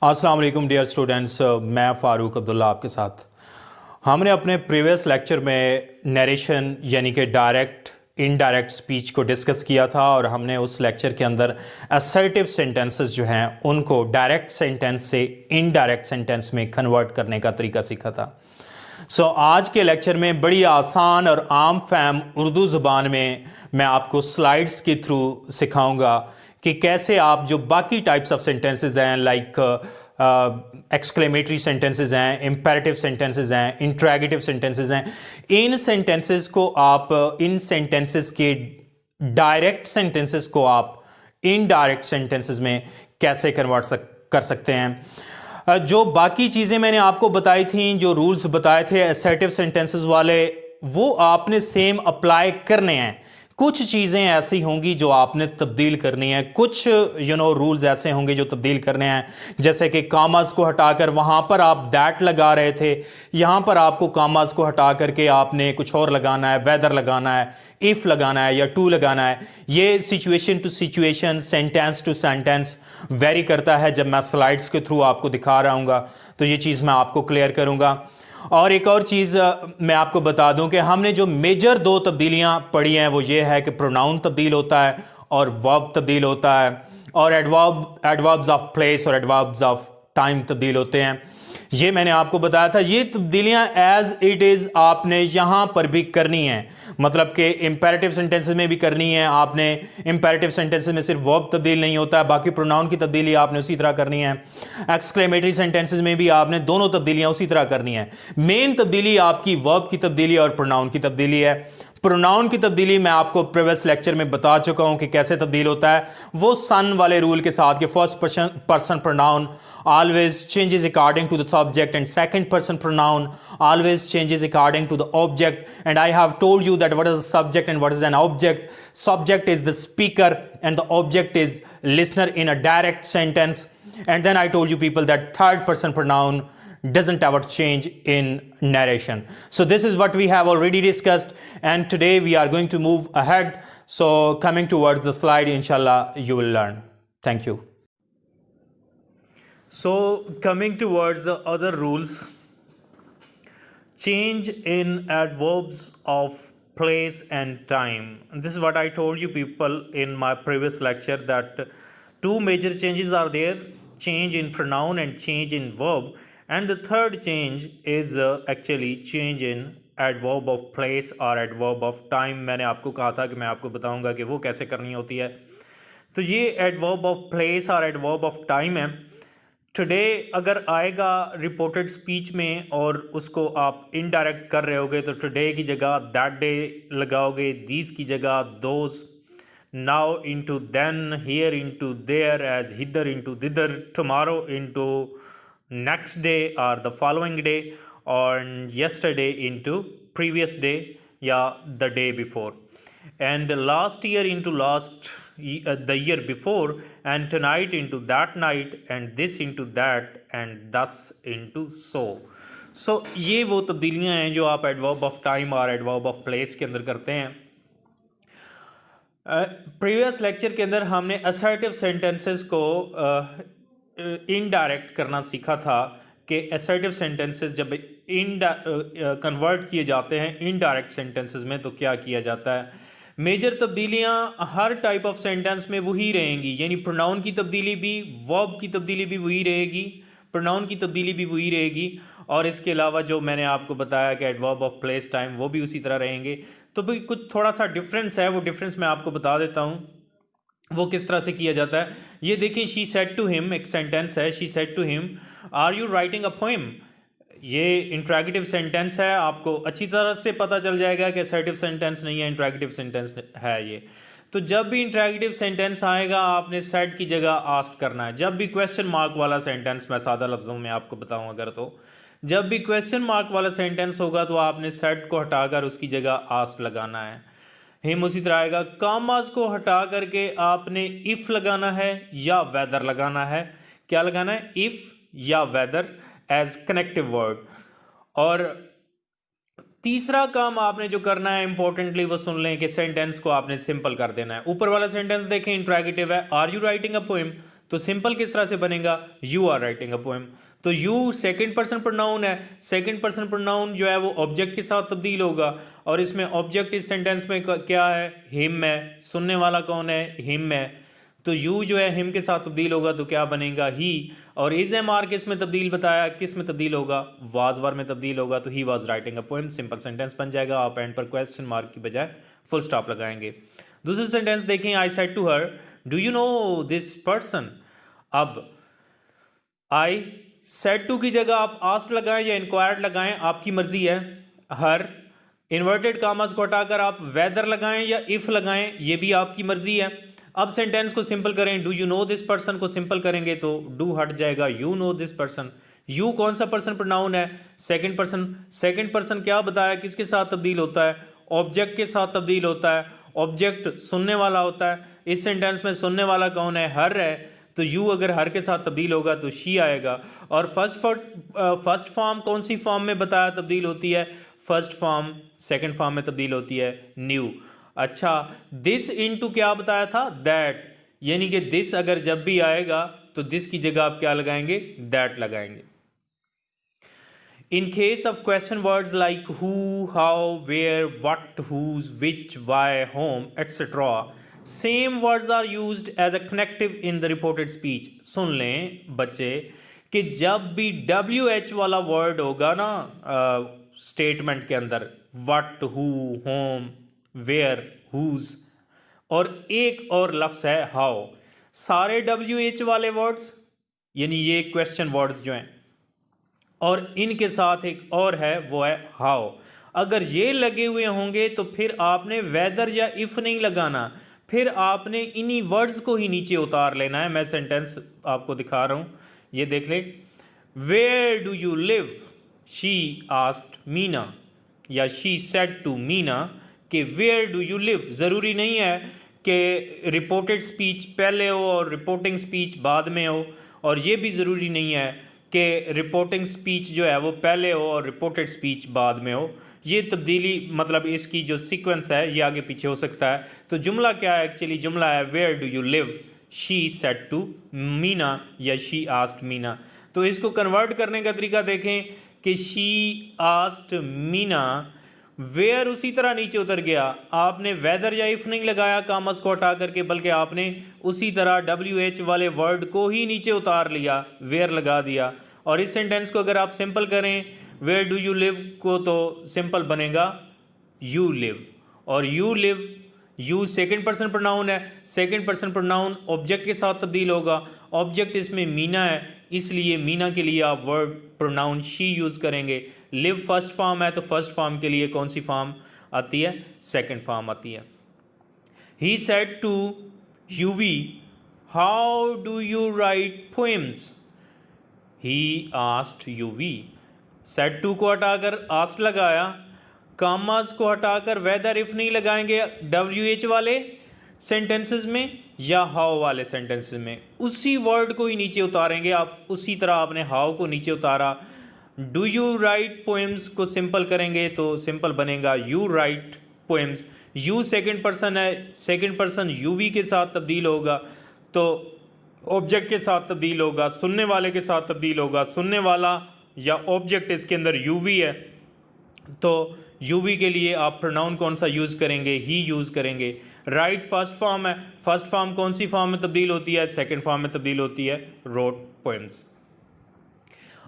अस्सलाम वालेकुम dear students, मैं फ़ारूक अब्दुल्ला आपके साथ। हमने अपने प्रीवियस लेक्चर में नरेशन यानी कि डायरेक्ट इनडायरेक्ट स्पीच को डिस्कस किया था और हमने उस लेक्चर के अंदर असर्टिव सेंटेंसेस जो हैं उनको डायरेक्ट सेंटेंस से इनडायरेक्ट सेंटेंस में कन्वर्ट करने का तरीका सीखा था। आज के लेक्चर में बड़ी आसान और आम फहम उर्दू ज़ुबान में मैं आपको स्लाइड्स के थ्रू सिखाऊंगा कि कैसे आप जो बाकी टाइप्स ऑफ सेंटेंसेस हैं लाइक एक्सक्लेमेटरी सेंटेंसेस हैं, इंपेरेटिव सेंटेंसेस हैं, इंट्रैगेटिव सेंटेंसेस हैं, इन सेंटेंसेस को आप इन सेंटेंसेस के डायरेक्ट सेंटेंसेस को आप इनडायरेक्ट सेंटेंसेस में कैसे कन्वर्ट कर सकते हैं। जो बाकी चीज़ें मैंने आपको बताई थी, जो रूल्स बताए थे असर्टिव सेंटेंसेस वाले, वो आपने सेम अप्लाई करने हैं। कुछ चीज़ें ऐसी होंगी जो आपने तब्दील करनी है, कुछ रूल्स ऐसे होंगे जो तब्दील करने हैं, जैसे कि कामास को हटाकर वहाँ पर आप दैट लगा रहे थे, यहाँ पर आपको कामास को हटा करके आपने कुछ और लगाना है, वेदर लगाना है, इफ़ लगाना है या टू लगाना है। ये situation to situation, sentence to sentence very करता है। जब मैं स्लाइड्स के थ्रू आपको दिखा रहा हूँ तो ये चीज़ मैं आपको क्लियर करूँगा। और एक और चीज़ मैं आपको बता दूं कि हमने जो मेजर दो तब्दीलियां पढ़ी हैं वो ये है कि प्रोनाउन तब्दील होता है और वर्ब तब्दील होता है, और एडवर्ब्स ऑफ प्लेस और एडवर्ब्स ऑफ टाइम तब्दील होते हैं। ये मैंने आपको बताया था। ये तब्दीलियां एज इट इज़ आपने यहाँ पर भी करनी है, मतलब कि इंपेरेटिव सेंटेंसेस में भी करनी है आपने। इंपेरेटिव सेंटेंसेस में सिर्फ वर्ब तब्दील नहीं होता है, बाकी प्रोनाउन की तब्दीली आपने उसी तरह करनी है। एक्सक्लेमेटरी सेंटेंसेस में भी आपने दोनों तब्दीलियां उसी तरह करनी है। मेन तब्दीली आपकी वर्ब की तब्दीली और प्रोनाउन की तब्दीली है। प्रोनाउन की तब्दीली मैं आपको प्रीवियस लेक्चर में बता चुका हूं कि कैसे तब्दील होता है। वो सन वाले रूल के साथ कि first person pronoun always changes according to the subject and second person pronoun always changes according to the object. And I have told you that what is a subject and what is an object. Subject is the speaker and the object is listener in a direct sentence. And then I told you people that third person pronoun doesn't ever change in narration. So this is what we have already discussed, and today we are going to move ahead. So coming towards the slide, inshallah you will learn. Thank you. So coming towards the other rules, change in adverbs of place and time. And this is what I told you people in my previous lecture, that two major changes are there: change in pronoun and change in verb. And the third change is actually change in adverb of place or adverb of time. मैंने आपको कहा था कि मैं आपको बताऊंगा कि वो कैसे करनी होती है। तो ये adverb of place और adverb of time है। टुडे अगर आएगा रिपोर्टेड स्पीच में और उसको आप इनडायरेक्ट कर रहे होगे तो टुडे की जगह दैट डे लगाओगे, दीज की जगह those, now into then, here into there, as hither into thither, tomorrow into next day और द फॉलोइंग डे, और yesterday into previous day या the day before, and last year into the year before, and tonight into that night, and this into that, and thus into so ये वो तब्दीलियाँ हैं जो आप adverb of time और adverb of place के अंदर करते हैं। प्रीवियस लेक्चर के अंदर हमने असर्टिव सेंटेंसेस को इनडायरेक्ट करना सीखा था कि असर्टिव सेंटेंसेस जब कन्वर्ट किए जाते हैं इनडायरेक्ट सेंटेंसेस में तो क्या किया जाता है। मेजर तब्दीलियां हर टाइप ऑफ सेंटेंस में वही रहेंगी, यानी प्रोनाउन की तब्दीली भी, वर्ब की तब्दीली भी वही रहेगी, प्रोनाउन की तब्दीली भी वही रहेगी, और इसके अलावा जो मैंने आपको बताया कि एडवर्ब ऑफ प्लेस टाइम वो भी उसी तरह रहेंगे। तो भाई कुछ थोड़ा सा डिफरेंस है, वो डिफरेंस मैं आपको बता देता हूँ वो किस तरह से किया जाता है। ये देखिए, शी सेड टू हिम, एक सेंटेंस है, she said to him are you writing a poem. ये इंट्रैगेटिव सेंटेंस है, आपको अच्छी तरह से पता चल जाएगा कि असर्टिव सेंटेंस नहीं है, इंट्रैगेटिव सेंटेंस है ये। तो जब भी इंट्रैगेटिव सेंटेंस आएगा आपने सेड की जगह आस्क्ड करना है। जब भी क्वेश्चन मार्क वाला सेंटेंस, मैं सादा लफ्ज़ों में आपको बताऊं अगर, तो जब भी क्वेश्चन मार्क वाला सेंटेंस होगा तो आपने सेड को हटाकर उसकी जगह आस्क्ड लगाना है। हिम उसी तरह आएगा। कामास को हटा करके आपने इफ़ लगाना है या वेदर लगाना है। क्या लगाना है? इफ़ या वेदर एज कनेक्टिव वर्ड। और तीसरा काम आपने जो करना है इंपॉर्टेंटली वो सुन लें कि सेंटेंस को आपने सिंपल कर देना है। ऊपर वाला सेंटेंस देखें इंट्रैगेटिव है, are you writing a poem, तो सिंपल किस तरह से बनेगा, you are writing a poem. तो यू सेकंड पर्सन प्रोनाउन है, सेकंड पर्सन प्रोनाउन जो है वो ऑब्जेक्ट के साथ तब्दील होगा, और इसमें ऑब्जेक्ट इस सेंटेंस में क्या है, हिम है, सुनने वाला कौन है, हिम है, तो यू जो है हिम के साथ तब्दील होगा तो क्या बनेगा, ही। और इज एम आर किस में तब्दील बताया, किस में तब्दील होगा, वाज वर में तब्दील होगा, तो he was writing a poem, simple sentence बन जाएगा। आप एंड पर क्वेश्चन मार्क की बजाय फुल स्टॉप लगाएंगे। दूसरा सेंटेंस देखें, I said to her do you know this person. अब आई सेड टू की जगह आप आस्क्ड लगाएं या इंक्वायर्ड लगाएं, आपकी मर्जी है। हर इन्वर्टेड कामास को हटाकर आप वेदर लगाएं या इफ लगाएं, ये भी आपकी मर्जी है। अब सेंटेंस को सिंपल करें, do you know this person को सिंपल करेंगे तो डू हट जाएगा, you know this person. You कौन सा पर्सन प्रोनाउन है, सेकंड पर्सन। सेकंड पर्सन क्या बताया, किसके साथ तब्दील होता है, ऑब्जेक्ट के साथ तब्दील होता है, ऑब्जेक्ट सुनने वाला होता है। इस सेंटेंस में सुनने वाला कौन है, हर है, तो यू अगर हर के साथ तब्दील होगा तो शी आएगा। और फर्स्ट फॉर्म कौन सी फॉर्म में बताया तब्दील होती है, फर्स्ट फॉर्म सेकंड फॉर्म में तब्दील होती है, न्यू। अच्छा, दिस इनटू क्या बताया था, दैट, यानी कि दिस अगर जब भी आएगा तो दिस की जगह आप क्या लगाएंगे, दैट लगाएंगे। In case of question words like who, how, where, what, whose, which, why, whom, etc., same words are used as a connective in the reported speech. सुन लें बच्चे कि जब भी WH वाला वर्ड होगा ना स्टेटमेंट के अंदर, what, who, whom, where, whose, और एक और लफ्ज़ है how, सारे WH वाले वर्ड्स यानी ये क्वेश्चन वर्ड्स जो हैं, और इनके साथ एक और है वो है हाउ, अगर ये लगे हुए होंगे तो फिर आपने वेदर या इफ नहीं लगाना, फिर आपने इन्हीं वर्ड्स को ही नीचे उतार लेना है। मैं सेंटेंस आपको दिखा रहा हूँ, ये देख ले, where do you live, she asked Meena, या शी सेड टू मीना कि वेयर डू यू लिव। ज़रूरी नहीं है कि रिपोर्टेड स्पीच पहले हो और रिपोर्टिंग स्पीच बाद में हो, और ये भी ज़रूरी नहीं है कि रिपोर्टिंग स्पीच जो है वो पहले हो और रिपोर्टेड स्पीच बाद में हो। ये तब्दीली मतलब इसकी जो सीक्वेंस है ये आगे पीछे हो सकता है। तो जुमला क्या है, एक्चुअली जुमला है where do you live, she said to Meena या शी आस्क्ड मीना। तो इसको कन्वर्ट करने का तरीका देखें कि शी आस्क्ड मीना, वेयर उसी तरह नीचे उतर गया, आपने वेदर या इफ नहीं लगाया कामस को हटा करके, बल्कि आपने उसी तरह WH वाले वर्ड को ही नीचे उतार लिया, वेयर लगा दिया। और इस सेंटेंस को अगर आप सिंपल करें, वेयर डू यू लिव को, तो सिंपल बनेगा यू लिव, और you live, you second person pronoun है, सेकंड पर्सन प्रोनाउन ऑब्जेक्ट के साथ तब्दील होगा, ऑब्जेक्ट इसमें मीना है, इसलिए मीना के लिए आप वर्ड प्रोनाउन शी यूज़ करेंगे। लिव फर्स्ट फॉर्म है तो फर्स्ट फॉर्म के लिए कौन सी फॉर्म आती है, सेकंड फॉर्म आती है। He said to Yuvi how do you write poems, he asked Yuvi, said to को हटाकर आस्क्ड लगाया, कामास को हटाकर वेदर इफ नहीं लगाएंगे WH वाले सेंटेंसेस में या हाउ वाले सेंटेंसेस में, उसी वर्ड को ही नीचे उतारेंगे आप। उसी तरह आपने हाउ को नीचे उतारा, डू यू राइट पोएम्स को सिंपल करेंगे तो सिंपल बनेगा you write poems. You second person है, सेकंड पर्सन यूवी के साथ तब्दील होगा तो ऑब्जेक्ट के साथ तब्दील होगा, सुनने वाले के साथ तब्दील होगा, सुनने वाला या ऑब्जेक्ट इसके अंदर यूवी है तो यूवी के लिए आप प्रोनाउन कौन सा यूज़ करेंगे, ही यूज़ करेंगे। राइट फर्स्ट फॉर्म है, फर्स्ट फॉर्म कौन सी फॉर्म में तब्दील होती है, सेकंड फॉर्म में तब्दील होती है, रोट पोएम्स।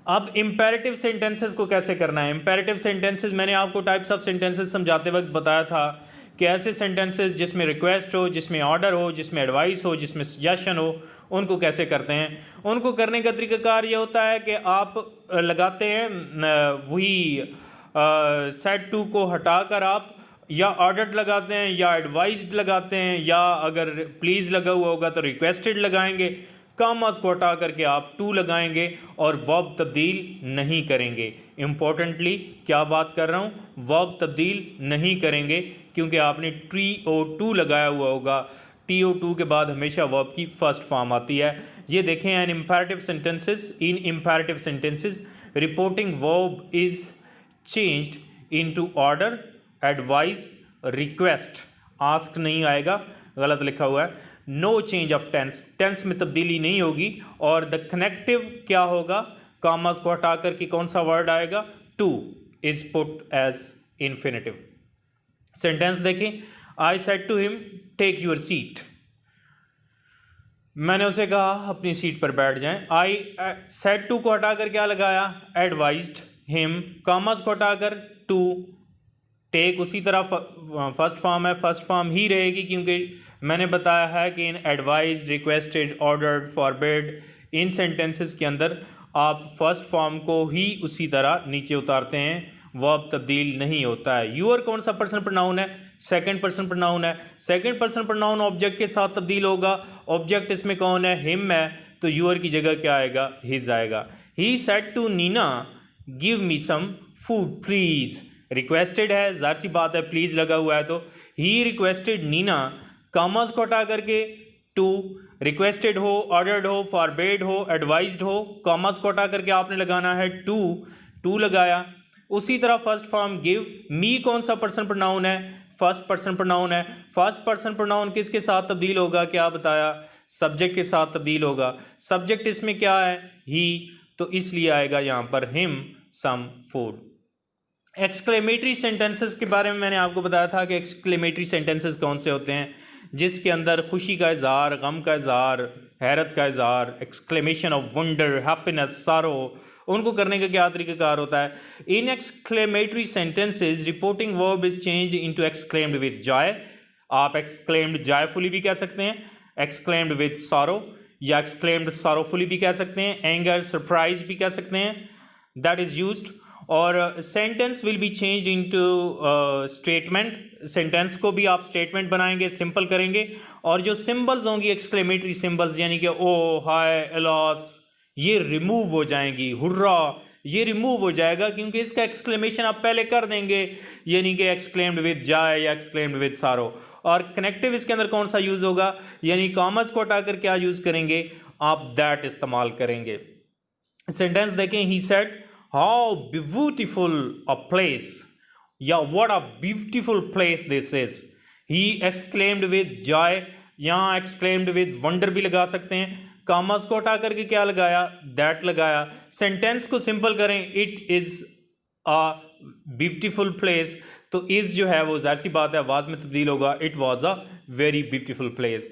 अब इंपेरेटिव सेंटेंसेस को कैसे करना है। इंपेरेटिव सेंटेंसेस मैंने आपको टाइप्स ऑफ सेंटेंसेस समझाते वक्त बताया था कि ऐसे सेंटेंसेस जिसमें रिक्वेस्ट हो, जिसमें ऑर्डर हो, जिसमें एडवाइस हो, जिसमें सजेशन हो, उनको कैसे करते हैं। उनको करने का तरीकाकार ये होता है कि आप लगाते हैं वही सेड टू को हटाकर आप या ऑर्डर्ड लगाते हैं या एडवाइस्ड लगाते हैं, या अगर प्लीज़ लगा हुआ होगा तो रिक्वेस्टेड लगाएंगे। कामास को हटा करके आप टू लगाएंगे और वर्ब तब्दील नहीं करेंगे। इम्पोर्टेंटली क्या बात कर रहा हूँ, वर्ब तब्दील नहीं करेंगे क्योंकि आपने TO2 लगाया हुआ होगा। TO2 के बाद हमेशा वर्ब की फर्स्ट फॉर्म आती है। ये देखें in imperative sentences reporting verb is changed into order, advice, request. Ask नहीं आएगा, गलत लिखा हुआ है। No change of tense, tense में तब्दीली नहीं होगी। और द कनेक्टिव क्या होगा, कॉमास को हटा करके कौन सा वर्ड आएगा, to is put as infinitive. Sentence देखें, I said to him take your seat, मैंने उसे कहा अपनी सीट पर बैठ जाएं। आई सेड टू को हटाकर क्या लगाया, एडवाइज्ड हिम, कॉमास को हटाकर टू, टेक उसी तरह फर्स्ट फॉर्म है, फर्स्ट फॉर्म ही रहेगी क्योंकि मैंने बताया है कि इन एडवाइज्ड, रिक्वेस्टेड, ऑर्डर्ड, फॉरबिड, इन सेंटेंसेस के अंदर आप फर्स्ट फॉर्म को ही उसी तरह नीचे उतारते हैं, वर्ब तब्दील नहीं होता है। यूअर कौन सा पर्सन प्रोनाउन है, सेकंड पर्सन प्रोनाउन है। सेकंड पर्सन प्रोनाउन ऑब्जेक्ट के साथ तब्दील होगा, ऑब्जेक्ट इसमें कौन है, हिम है, तो यूअर की जगह क्या आएगा, हिज आएगा। He said to Neena give me some food please, requested है, ज़ाहिर सी बात है प्लीज लगा हुआ है तो ही रिक्वेस्टेड नीना, कॉमास को हटा करके टू, रिक्वेस्टेड हो, ऑर्डर्ड हो, फॉरबेड हो, एडवाइज्ड हो, कॉमास को हटा करके आपने लगाना है टू, टू लगाया। उसी तरह फर्स्ट फॉर्म गिव, मी कौन सा पर्सन प्रोनाउन है, फर्स्ट पर्सन प्रोनाउन है। फर्स्ट पर्सन प्रोनाउन किसके साथ तब्दील होगा, क्या बताया, सब्जेक्ट के साथ तब्दील होगा। सब्जेक्ट इसमें क्या है, ही, तो इसलिए आएगा यहाँ पर him some food. Exclamatory sentences के बारे में मैंने आपको बताया था कि एक्सक्लेमेटरी सेंटेंसेस कौन से होते हैं, जिसके अंदर खुशी का इजहार, गम का इजहार, हैरत का इजहार, एक्सक्लेमेशन ऑफ वंडर, हैप्पीनेस, सारो, उनको करने का क्या तरीकाकार होता है। In exclamatory sentences reporting verb is changed into exclaimed with joy, आप एक्सक्लेम्ड जॉयफुली भी कह सकते हैं, एक्सक्लेम्ड विद सॉरो या एक्सक्लेम्ड सॉरोफुली भी कह सकते हैं, एंगर, सरप्राइज भी कह सकते हैं, दैट इज यूज्ड। और sentence will be changed into statement, sentence को भी आप स्टेटमेंट बनाएंगे, सिंपल करेंगे। और जो सिंबल्स होंगी एक्सक्लेमेटरी सिंबल्स यानी कि ओ, हाय, एलॉस, ये रिमूव हो जाएंगी, हुर्रा ये रिमूव हो जाएगा क्योंकि इसका एक्सक्लेमेशन आप पहले कर देंगे, यानी कि एक्सक्लेम्ड विद जॉय या एक्सक्लेम्ड विद सारो। और कनेक्टिव इसके अंदर कौन सा यूज होगा, यानी कॉमर्स को हटाकर क्या यूज करेंगे, आप दैट इस्तेमाल करेंगे। सेंटेंस देखें, he said how beautiful a place, या what a beautiful place this is. He exclaimed with joy, यहाँ एक्सक्लेम्ड विद वंडर भी लगा सकते हैं। कॉमर्स को हटा करके क्या लगाया, दैट लगाया। सेंटेंस को सिंपल करें, it is a beautiful place, तो इज जो है वो जाहिर सी बात है आवाज में तब्दील होगा, it was a very beautiful place.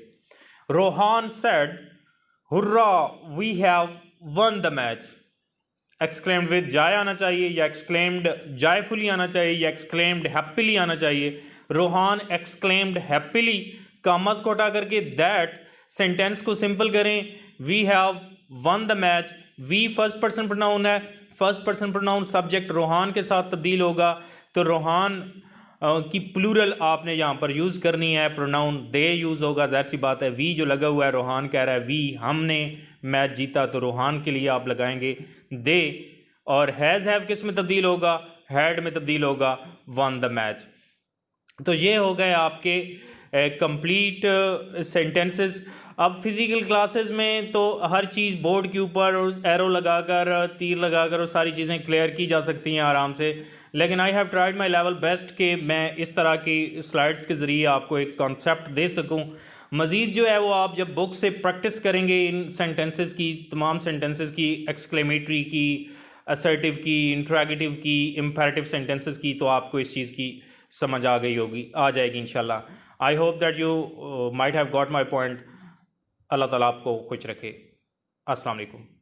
Rohan said hurrah we have won the match, exclaimed with joy आना चाहिए या एक्सक्लेम्ड जॉयफुली आना चाहिए या एक्सक्लेम्ड हैप्पीली आना चाहिए। रोहान एक्सक्लेम्ड हैप्पीली, कॉमर्स को हटा करके दैट। सेंटेंस को सिंपल करें, we have won the match, we first person pronoun है, first person pronoun subject Rohan के साथ तब्दील होगा, तो रोहान की प्लूरल आपने यहाँ पर यूज़ करनी है, प्रोनाउन दे यूज़ होगा, ज़ाहिर सी बात है वी जो लगा हुआ है, रोहान कह रहा है वी हमने मैच जीता, तो रोहान के लिए आप लगाएंगे दे। और हैज़ हैव किस में तब्दील होगा, हैड में तब्दील होगा, वन द मैच। तो ये हो गए आपके कंप्लीट सेंटेंसेस। अब फिज़िकल क्लासेस में तो हर चीज़ बोर्ड के ऊपर एरो लगाकर, तीर लगाकर और सारी चीज़ें क्लियर की जा सकती हैं आराम से, लेकिन I have tried my level best कि मैं इस तरह की स्लाइड्स के ज़रिए आपको एक कॉन्सेप्ट दे सकूं। मज़ीद जो है वो आप जब बुक से प्रैक्टिस करेंगे इन सेंटेंसेस की, तमाम सेंटेंसेस की, एक्सक्लेमेटरी की, असर्टिव की, इंट्रैगेटिव की, इम्पेरेटिव सेंटेंसेस की, तो आपको इस चीज़ की समझ आ गई होगी, आ जाएगी इंशाल्लाह। I hope that you might have got my point. Allah ताला आपको खुश रखे। अस्सलाम वालेकुम।